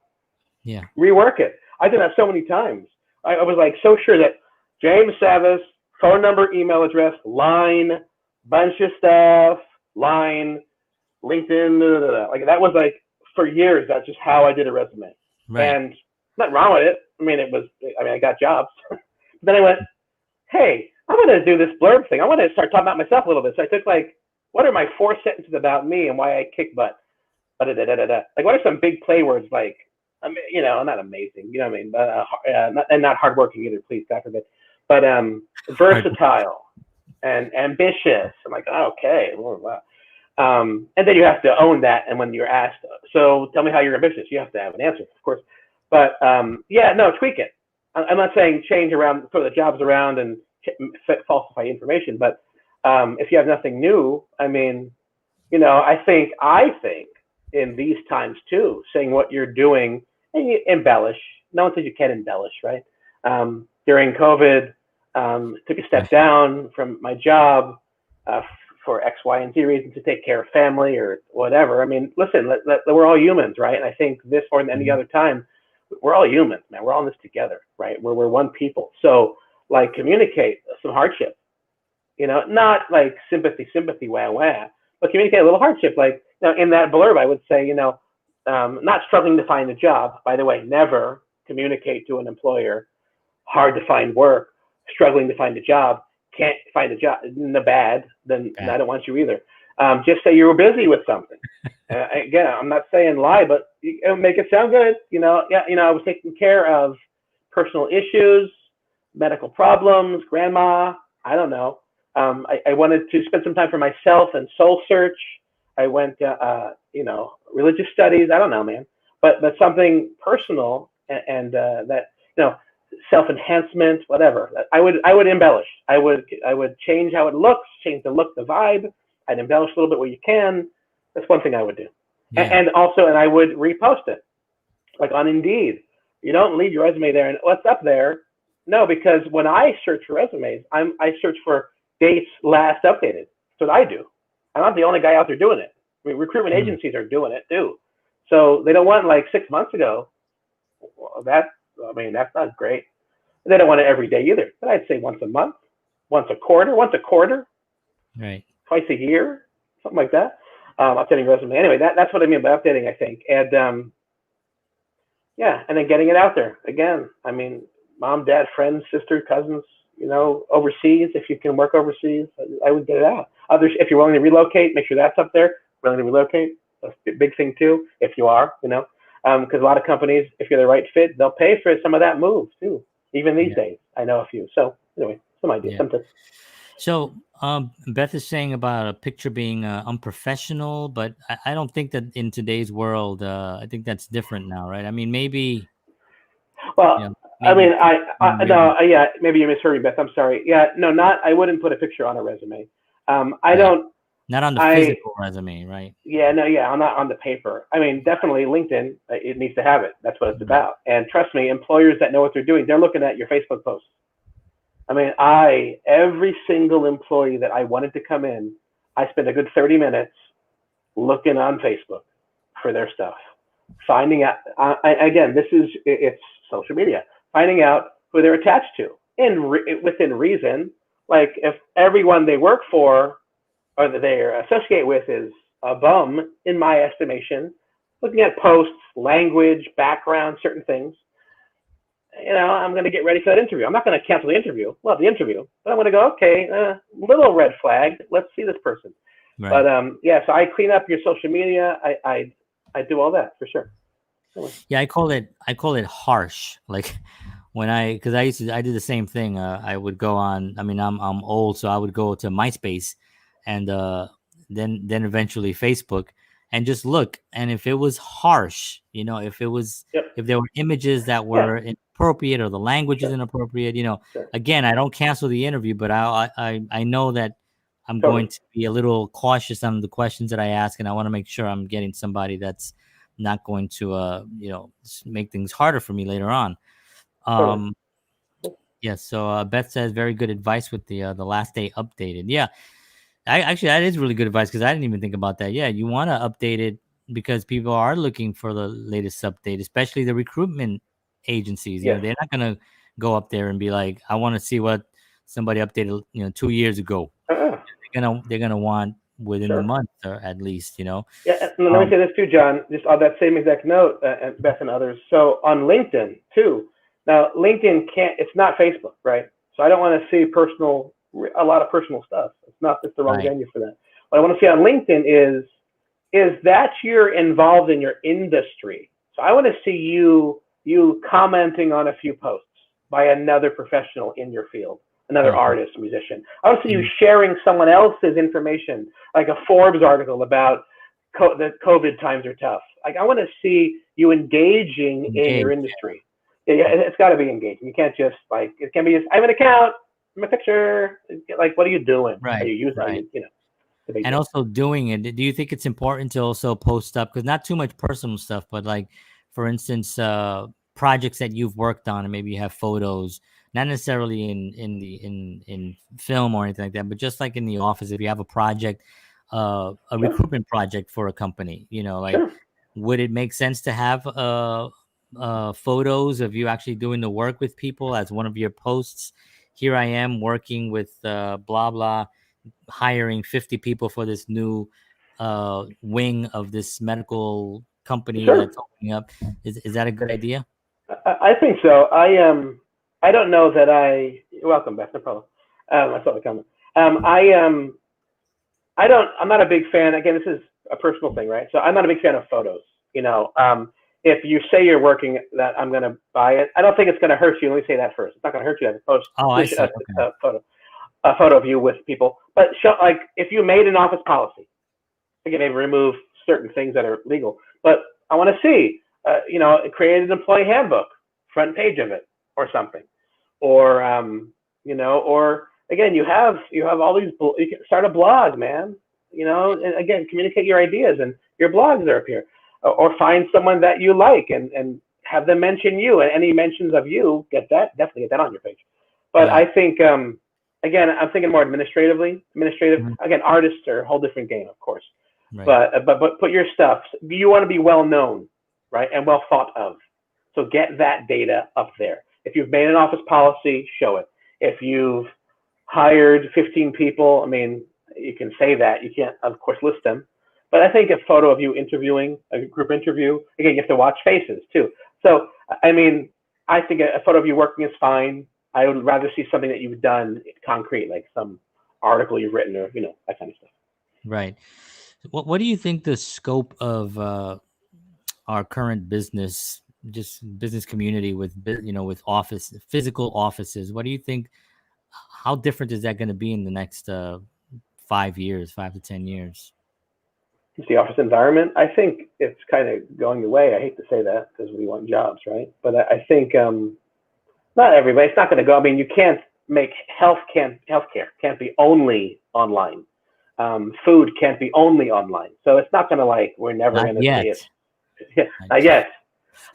rework it. I did that so many times. I was so sure that James Savas, phone number, email address, line, bunch of stuff, line, LinkedIn, that was for years. That's just how I did a resume. Right. And Nothing wrong with it. I mean, I got jobs. Then I went, hey, I'm going to do this blurb thing. I want to start talking about myself a little bit. So I took like, what are my 4 sentences about me and why I kick butt? Like, what are some big play words like, not amazing, you know what I mean? But, and not hardworking either, please, God forbid. But versatile and ambitious. I'm like, oh, okay. Wow. And then you have to own that. And when you're asked, so tell me how you're ambitious, you have to have an answer, of course. But tweak it. I'm not saying change around, throw the jobs around and falsify information. But if you have nothing new, I mean, I think in these times too, saying what you're doing and you embellish. No one says you can't embellish, right? During COVID, took a step down from my job for X, Y, and Z reasons to take care of family or whatever. I mean, listen, we're all humans, right? And I think this more than any other time, we're all humans, man. We're all in this together, right? We're one people. So, like, communicate some hardship. Not like sympathy, wah, but communicate a little hardship. Like, in that blurb, I would say, not struggling to find a job. By the way, never communicate to an employer, hard to find work, struggling to find a job, can't find a job in the bad, then I don't want you either. Just say you were busy with something. Again, I'm not saying lie, but make it sound good. I was taking care of personal issues, medical problems, grandma, I don't know. I wanted to spend some time for myself and soul search. I went, religious studies. I don't know, man, but something personal and that, self-enhancement, whatever. I would embellish. I would change how it looks, change the look, the vibe. I'd embellish a little bit where you can. That's one thing I would do. Yeah. And I would repost it, like on Indeed. You don't leave your resume there and what's up there. No, because when I search for resumes, I search for dates last updated. That's what I do. I'm not the only guy out there doing it. I mean, recruitment agencies are doing it too. So they don't want like 6 months ago. Well, that's not great. They don't want it every day either. But I'd say once a month, once a quarter, right, twice a year, something like that. Updating resume. Anyway, that's what I mean by updating, I think. And and then getting it out there again. I mean, mom, dad, friends, sister, cousins, overseas. If you can work overseas, I would get it out. Others, if you're willing to relocate, make sure that's up there. Willing to relocate, that's a big thing too. If you are, because a lot of companies, if you're the right fit, they'll pay for some of that move too. Even these days, I know a few. So anyway, some ideas, some tips. So Beth is saying about a picture being unprofessional, but I don't think that in today's world, I think that's different now, right? I mean, maybe. Well, maybe you misheard me, Beth. I'm sorry. Yeah, no, I wouldn't put a picture on a resume. I don't. Not on the physical resume, right? Yeah, I'm not on the paper. I mean, definitely LinkedIn, it needs to have it. That's what it's about. And trust me, employers that know what they're doing, they're looking at your Facebook posts. I mean, every single employee that I wanted to come in, I spent a good 30 minutes looking on Facebook for their stuff, finding out, again, it's social media, finding out who they're attached to, and within reason. Like, if everyone they work for or that they associate with is a bum, in my estimation, looking at posts, language, background, certain things, I'm going to get ready for that interview. I'm not going to cancel the interview. Love the interview, but I'm going to go, okay, little red flag. Let's see this person. Right. But so I clean up your social media. I do all that for sure. Yeah, I call it harsh. Like because I did the same thing. I would go on. I mean, I'm old, so I would go to MySpace, and then eventually Facebook, and just look. And if it was harsh, if it was, if there were images that were inappropriate or the language is inappropriate, again, I don't cancel the interview, but I know that I'm going to be a little cautious on the questions that I ask, and I want to make sure I'm getting somebody that's not going to make things harder for me later on. So Beth says very good advice with the last day updated. Yeah, actually that is really good advice, because I didn't even think about that. Yeah, you want to update it because people are looking for the latest update, especially the recruitment agencies. They're not going to go up there and be like, I want to see what somebody updated 2 years ago. They're gonna want within the Sure. month, or at least, Yeah, and let me say this too, John, just on that same exact note, and Beth and others. So on LinkedIn too. Now LinkedIn it's not Facebook, right? So I don't want to see a lot of personal stuff. It's not just the wrong right. venue for that. What I want to see on LinkedIn is that you're involved in your industry. So I want to see you commenting on a few posts by another professional in your field, another Okay. artist, musician. I want to see you And sharing someone else's information, like a Forbes article about that COVID times are tough. Like I want to see you engaging in your engage. industry. Yeah, it's got to be engaging. You can't just it can be just I have an account, my picture. Like what are you doing? Are Right. you using? Right. It's a big And deal. also doing it. Do you think it's important to also post up, because not too much personal stuff, but like, for instance, projects that you've worked on, and maybe you have photos, not necessarily in film or anything like that, but just like in the office, if you have a project, a Sure, recruitment project for a company, like, sure. would it make sense to have photos of you actually doing the work with people as one of your posts? Here I am working with blah blah, hiring 50 people for this new wing of this medical company Sure. that's opening up. Is that a good idea? I think so. I don't know that I. Welcome, Beth. No problem. I saw the comment. I don't. I'm not a big fan. Again, this is a personal thing, right? So I'm not a big fan of photos. You know, if you say you're working, that I'm going to buy it. I don't think it's going to hurt you. Let me say that first. It's not going to hurt you to post Oh, I see. Okay. a photo of you with people. But show, like, if you made an office policy, again, maybe remove certain things that are legal. But I want to see, create an employee handbook, front page of it, or something, or or again, you have all these. You can start a blog, man. And again, communicate your ideas, and your blogs are up here, or find someone that you like, and have them mention you, and any mentions of you, definitely get that on your page. But Yeah. I think again, I'm thinking more administratively. Mhm. Again, artists are a whole different game, of course. Right. But put your stuff. You want to be well known, right, and well thought of. So get that data up there. If you've made an office policy, show it. If you've hired 15 people, I mean, you can say that. You can't, of course, list them. But I think a photo of you interviewing, a group interview, again, you have to watch faces too. So, I mean, I think a photo of you working is fine. I would rather see something that you've done concrete, like some article you've written, or that kind of stuff. Right. What do you think the scope of our current business community with with physical offices? What do you think? How different is that going to be in the next 5 years, 5 to 10 years? The office environment, I think it's kind of going away. I hate to say that because we want jobs, right? But I think not everybody. It's not going to go. I mean, you can't make healthcare can't be only online. Food can't be only online. So it's not going to we're never Not going to see yet. it. Not I yet. guess.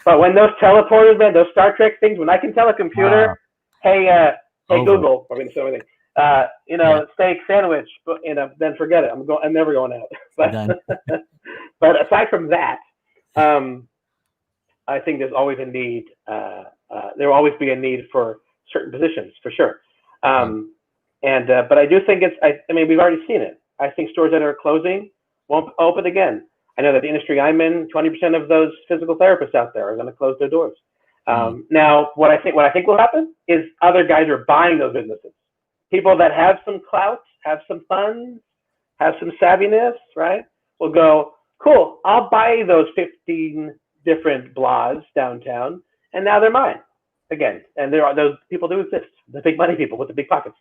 But when those teleporters, man, those Star Trek things, when I can tell a computer, Wow. hey, hey Over. Google, I mean, so everything, Yeah. steak sandwich, but then forget it. I'm never going out. But Done. but aside from that, um, I think there's always a need. There will always be a need for certain positions, for sure. Right. But I do think I mean, we've already seen it. I think stores that are closing won't open again. I know that the industry I'm in, 20% of those physical therapists out there are going to close their doors. Mm. Now, what I think will happen is other guys are buying those businesses. People that have some clout, have some funds, have some savviness, right? Will go, cool. I'll buy those 15 different blogs downtown, and now they're mine again. And there are those people do exist, the big money people with the big pockets.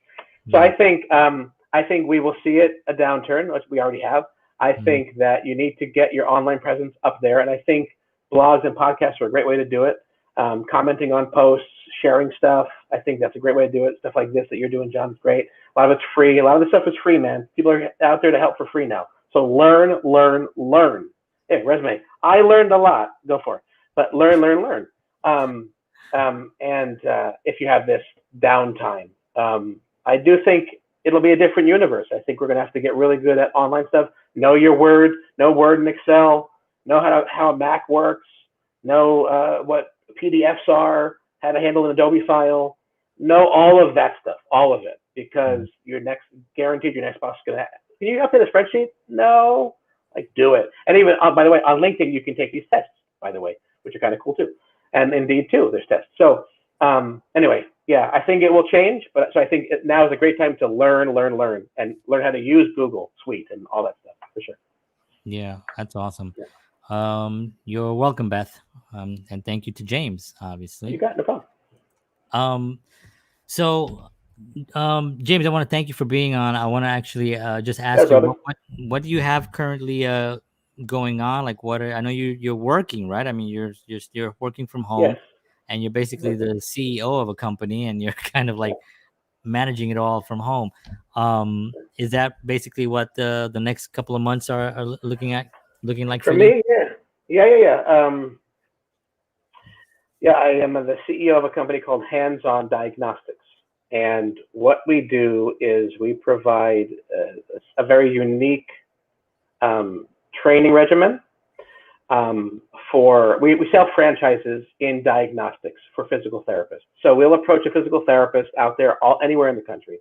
So Yeah. I think we will see a downturn, which we already have. I Mm. think that you need to get your online presence up there, and I think blogs and podcasts are a great way to do it. Commenting on posts, sharing stuff. I think that's a great way to do it. Stuff like this that you're doing, John, is great. A lot of it's free. A lot of the stuff is free, man. People are out there to help for free now. So learn, learn, learn. Hey, resume. I learned a lot. Go for it. But learn, learn, learn. And if you have this downtime, I do think it'll be a different universe. I think we're going to have to get really good at online stuff. Know your Word, know Word and Excel, know how a Mac works, know what PDFs are, how to handle an Adobe file, know all of that stuff, all of it, because Mm. guaranteed your next boss is going to Can you update a spreadsheet? No. Like, do it. And even, by the way, on LinkedIn, you can take these tests, by the way, which are kind of cool too. And Indeed too, there's tests. So anyway, yeah, I think it will change. But so I think now is a great time to learn, and learn how to use Google Suite and all that stuff, for sure. Yeah, that's awesome. Yeah. You're welcome, Beth. And thank you to James, obviously. You got it, no problem. So James, I want to thank you for being on. I want to actually just ask you what do you have currently going on? Like, I know you're working, right? I mean, you're working from home, Yes. and you're basically the CEO of a company, and you're kind of like managing it all from home. Is that basically what the next couple of months are looking like For you? me? Yeah. Yeah, I am the CEO of a company called Hands-On Diagnostics. And what we do is we provide a very unique training regimen we sell franchises in diagnostics for physical therapists. So we'll approach a physical therapist out there anywhere in the country,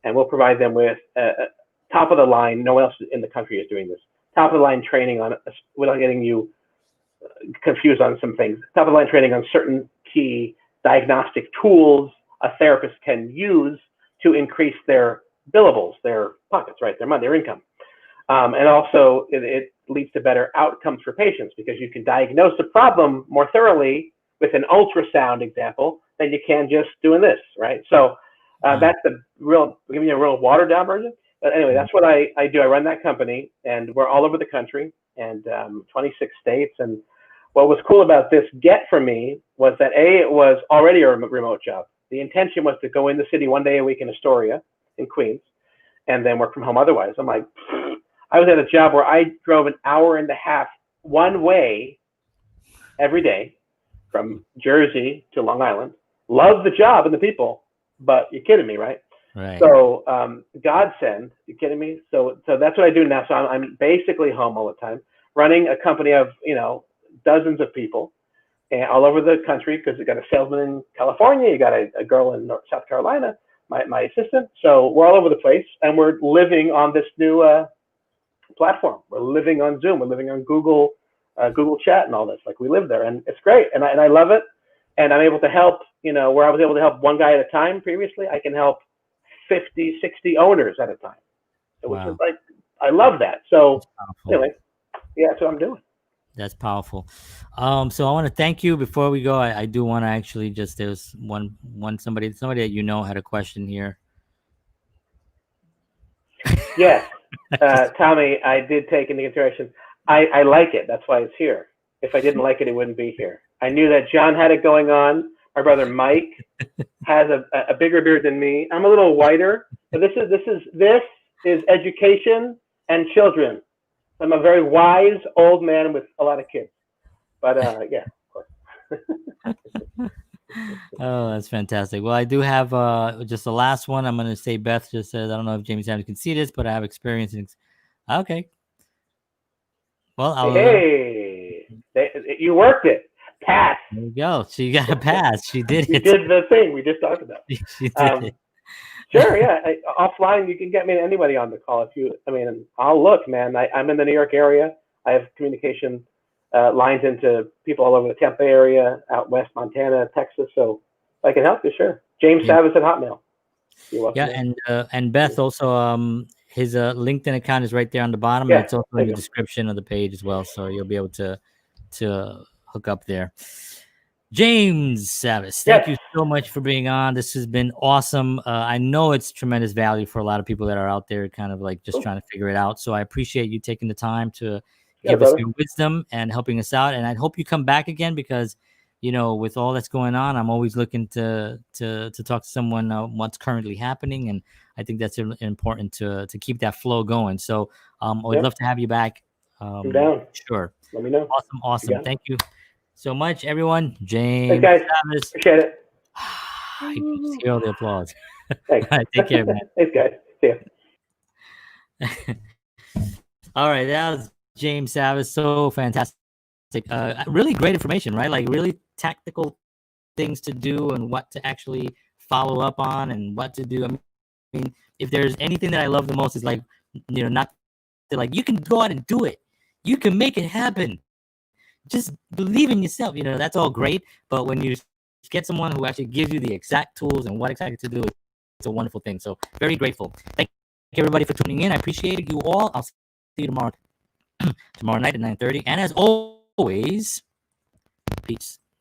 and we'll provide them with top of the line. No one else in the country is doing this. Top of the line training on, without getting you confused on some things, top of the line training on certain key diagnostic tools a therapist can use to increase their billables, their pockets, right, their money, their income. And also it leads to better outcomes for patients because you can diagnose the problem more thoroughly with an ultrasound example than you can just doing this, right? So that's giving you a real watered down version. But anyway, that's what I do. I run that company, and we're all over the country and 26 states. And what was cool about this get for me was that it was already a remote job. The intention was to go in the city one day a week in Astoria, in Queens, and then work from home otherwise. I'm like, I was at a job where I drove an hour and a half one way every day from Jersey to Long Island. Loved the job and the people, but you're kidding me, right? Right. So godsend, you kidding me? So that's what I do now. So I'm basically home all the time, running a company of dozens of people and all over the country because you got a salesman in California, you got a girl in South Carolina, my assistant. So we're all over the place, and we're living on this new platform. We're living on Zoom. We're living on Google Chat and all this. Like, we live there, and it's great, and I love it. And I'm able to help. Where I was able to help one guy at a time previously, I can help 50, 60 owners at a time. Which is like, I love that. So anyway, yeah, that's what I'm doing. That's powerful. So I want to thank you. Before we go, I do want to actually there's somebody that had a question here. Yes, Tommy, I did take into consideration. I like it. That's why it's here. If I didn't like it, it wouldn't be here. I knew that John had it going on. My brother Mike has a bigger beard than me. I'm a little whiter, but this is education and children. I'm a very wise old man with a lot of kids. But yeah, of course. Oh, that's fantastic. Well, I do have just the last one. I'm going to say Beth just says, I don't know if James Adams can see this, but I have experience in. Okay. Well, hey, you worked it. Pass. There you go. She got a pass. She did it. You did the thing we just talked about. She did it. Sure, yeah. Offline, you can get me anybody on the call. I'll look, man. I'm in the New York area. I have communication lines into people all over the Tampa area, out west, Montana, Texas. So if I can help you, sure. James Savas at Hotmail. Yeah, and Beth also, his LinkedIn account is right there on the bottom. Yeah, and it's also in the description of the page as well, so you'll be able to hook up there. James Savas, thank you so much for being on. This has been awesome. I know it's tremendous value for a lot of people that are out there kind of like just trying to figure it out. So I appreciate you taking the time to give us your wisdom and helping us out. And I hope you come back again because, with all that's going on, I'm always looking to talk to someone what's currently happening. And I think that's important to keep that flow going. So I would love to have you back. I'm down. Sure. Let me know. Awesome. Thank you so much, everyone. James. Thanks, guys. Savas. Appreciate it. I can just hear all the applause. Thanks. All right, take care, man. Thanks, guys. See ya. All right, that was James Savas. So fantastic. Really great information, right? Like really tactical things to do and what to actually follow up on and what to do. I mean, if there's anything that I love the most is like not to like, you can go out and do it. You can make it happen. Just believe in yourself. That's all great. But when you get someone who actually gives you the exact tools and what exactly to do, it's a wonderful thing. So very grateful. Thank you everybody for tuning in. I appreciate you all. I'll see you tomorrow night at 9:30. And as always, peace.